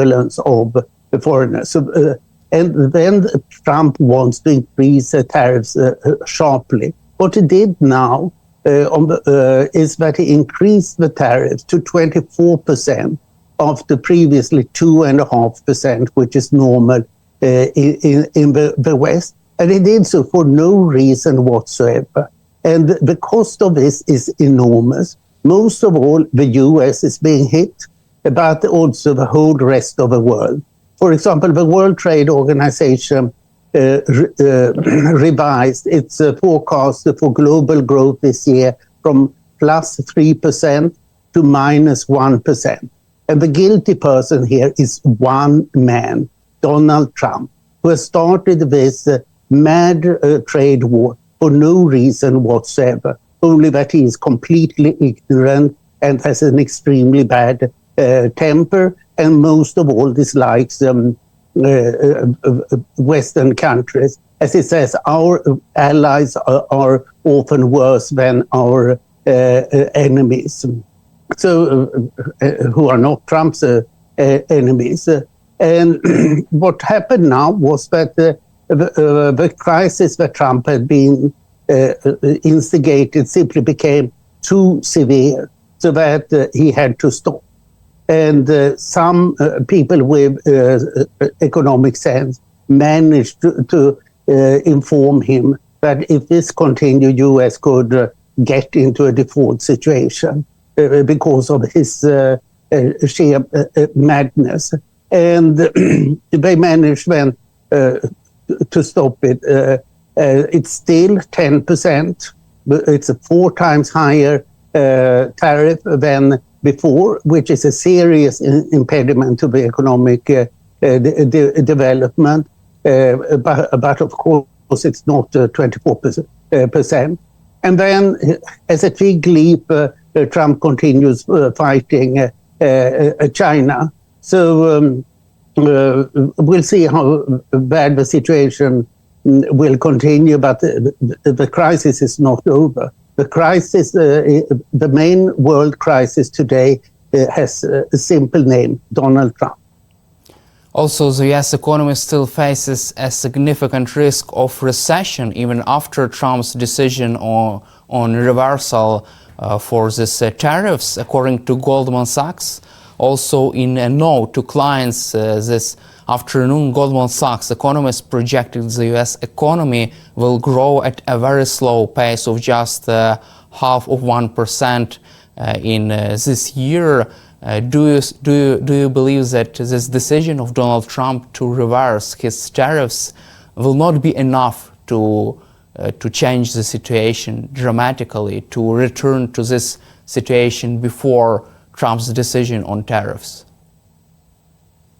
surveillance of the foreigners. And then Trump wants to increase tariffs sharply. What he did now is that he increased the tariffs to 24% after previously 2.5%, which is normal in the West. And he did so for no reason whatsoever. And the cost of this is enormous. Most of all, the US is being hit, but also the whole rest of the world. For example, the World Trade Organization revised its forecast for global growth this year from plus 3% to minus 1%. And the guilty person here is one man, Donald Trump, who has started this mad trade war for no reason whatsoever, only that he is completely ignorant and has an extremely bad temper, and most of all dislikes Western countries. As he says, our allies are often worse than our enemies, so who are not Trump's enemies. And what happened now was that the crisis that Trump had been instigated simply became too severe, so that he had to stop. And some people with economic sense managed to inform him that if this continued, U.S. could get into a default situation because of his sheer madness. And they managed then to stop it. It's still 10%. It's a 4 times higher tariff than before, which is a serious impediment to the economic development. But of course, it's not 24%. And then, as a fig leap, Trump continues fighting China. So we'll see how bad the situation will continue, but the crisis is not over. The crisis, the main world crisis today, has a simple name: Donald Trump. Also, the US economy still faces a significant risk of recession even after Trump's decision on reversal for these tariffs, according to Goldman Sachs. Also, in a note to clients this afternoon, Goldman Sachs economists projected the US economy will grow at a very slow pace of just 0.5% in this year. Do you believe that this decision of Donald Trump to reverse his tariffs will not be enough to change the situation dramatically, to return to this situation before Trump's decision on tariffs?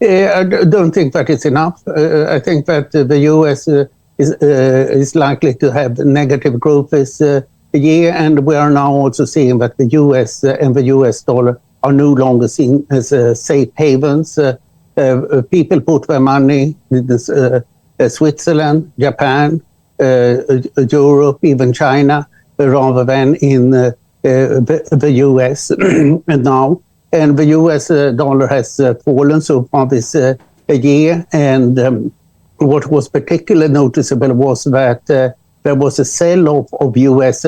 I don't think that it's enough. I think that the U.S. is likely to have negative growth this year, and we are now also seeing that the U.S. and the U.S. dollar are no longer seen as safe havens. People put their money in Switzerland, Japan, Europe, even China, rather than in the U.S. now. And the U.S. dollar has fallen so far this year. And what was particularly noticeable was that there was a sell-off of U.S.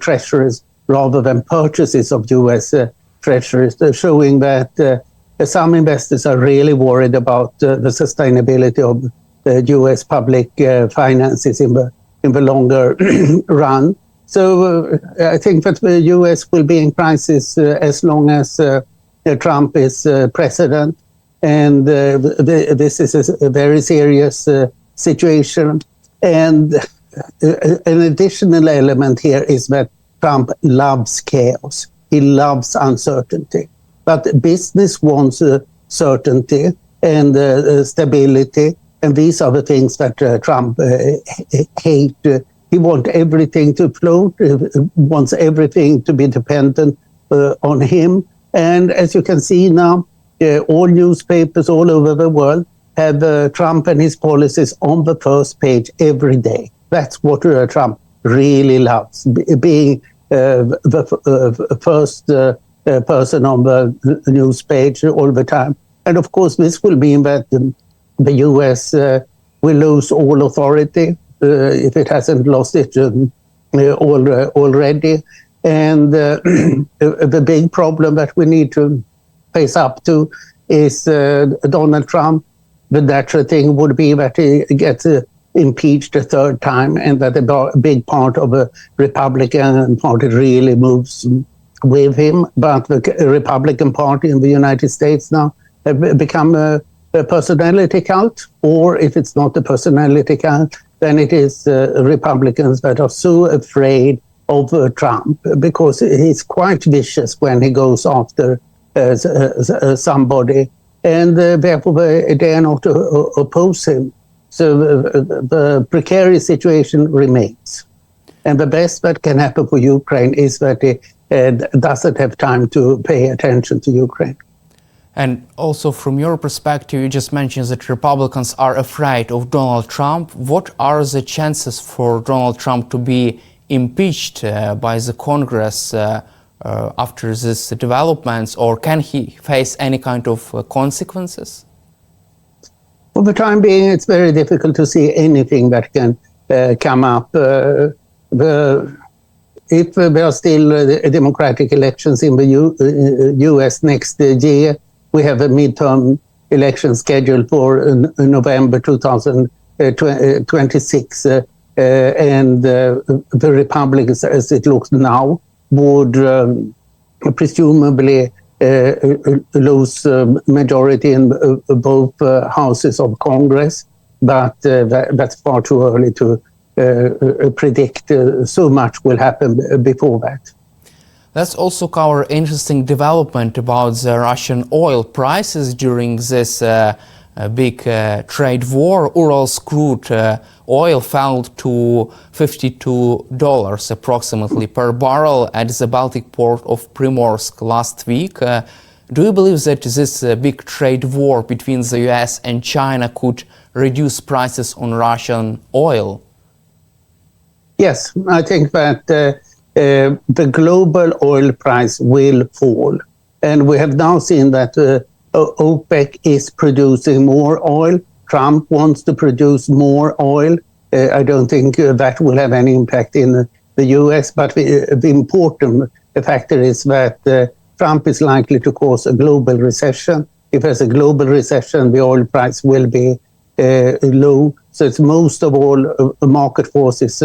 treasuries rather than purchases of U.S. treasuries, showing that some investors are really worried about the sustainability of the U.S. public finances in the longer run. So I think that the U.S. will be in crisis as long as Trump is president. And this is a very serious situation. And an additional element here is that Trump loves chaos. He loves uncertainty. But business wants certainty and stability. And these are the things that Trump hates. He wants everything to float, wants everything to be dependent on him. And as you can see now, all newspapers all over the world have Trump and his policies on the first page every day. That's what Trump really loves, being the first person on the news page all the time. And of course, this will mean that the US will lose all authority if it hasn't lost it already. And the big problem that we need to face up to is Donald Trump. The natural thing would be that he gets impeached a third time, and that a big part of the Republican Party really moves with him. But the Republican Party in the United States now have become a personality cult, or if it's not a personality cult, then it is Republicans that are so afraid of Trump, because he's quite vicious when he goes after somebody, and therefore they dare not oppose him. So the precarious situation remains. And the best that can happen for Ukraine is that it doesn't have time to pay attention to Ukraine. And also from your perspective, you just mentioned that Republicans are afraid of Donald Trump. What are the chances for Donald Trump to be impeached by the Congress after these developments, or can he face any kind of consequences? For the time being, it's very difficult to see anything that can come up. If there are still democratic elections in the US next year, we have a midterm election scheduled for November 2026, and the Republicans, as it looks now, would presumably lose majority in both houses of Congress, but that's far too early to predict. So much will happen before that. Let's also cover interesting development about the Russian oil prices during this big trade war. Urals crude oil fell to $52 approximately per barrel at the Baltic port of Primorsk last week. Do you believe that this big trade war between the US and China could reduce prices on Russian oil? Yes, I think that the global oil price will fall. And we have now seen that OPEC is producing more oil. Trump wants to produce more oil. I don't think that will have any impact in the US, but the important factor is that Trump is likely to cause a global recession. If there's a global recession, the oil price will be low. So it's most of all market forces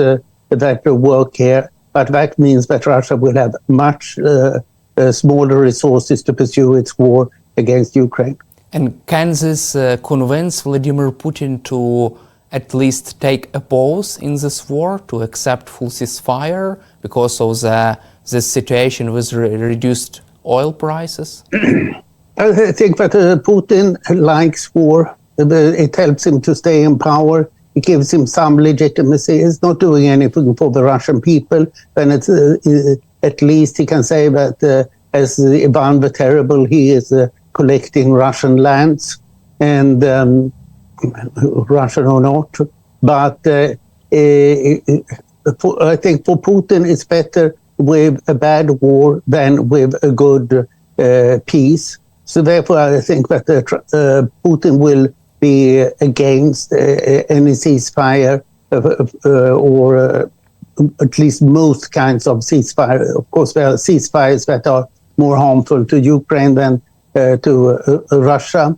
that work here. But that means that Russia will have much smaller resources to pursue its war against Ukraine. And can this convince Vladimir Putin to at least take a pause in this war, to accept full ceasefire because of this situation with reduced oil prices? I think that Putin likes war. It helps him to stay in power. It gives him some legitimacy. He's not doing anything for the Russian people. Then it's at least he can say that as Ivan the Terrible, he is collecting Russian lands, and Russian or not. But I think for Putin, it's better with a bad war than with a good peace. So therefore, I think that Putin will be against any ceasefire or at least most kinds of ceasefire. Of course, there are ceasefires that are more harmful to Ukraine than to Russia,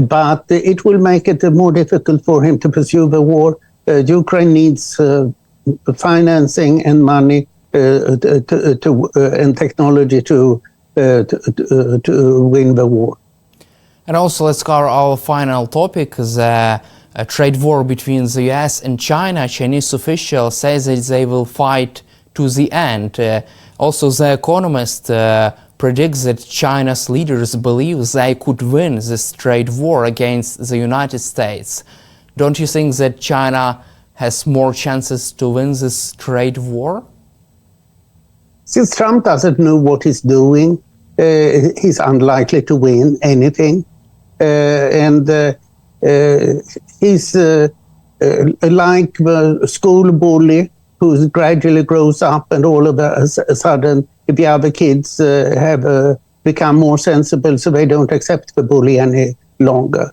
but it will make it more difficult for him to pursue the war. Ukraine needs financing and money and technology to win the war. And also, let's cover our final topic, the trade war between the US and China. Chinese officials say that they will fight to the end. Also, The Economist predicts that China's leaders believe they could win this trade war against the United States. Don't you think that China has more chances to win this trade war? Since Trump doesn't know what he's doing, he's unlikely to win anything. And he's like the school bully who gradually grows up, and all of a sudden the other kids have become more sensible, so they don't accept the bully longer.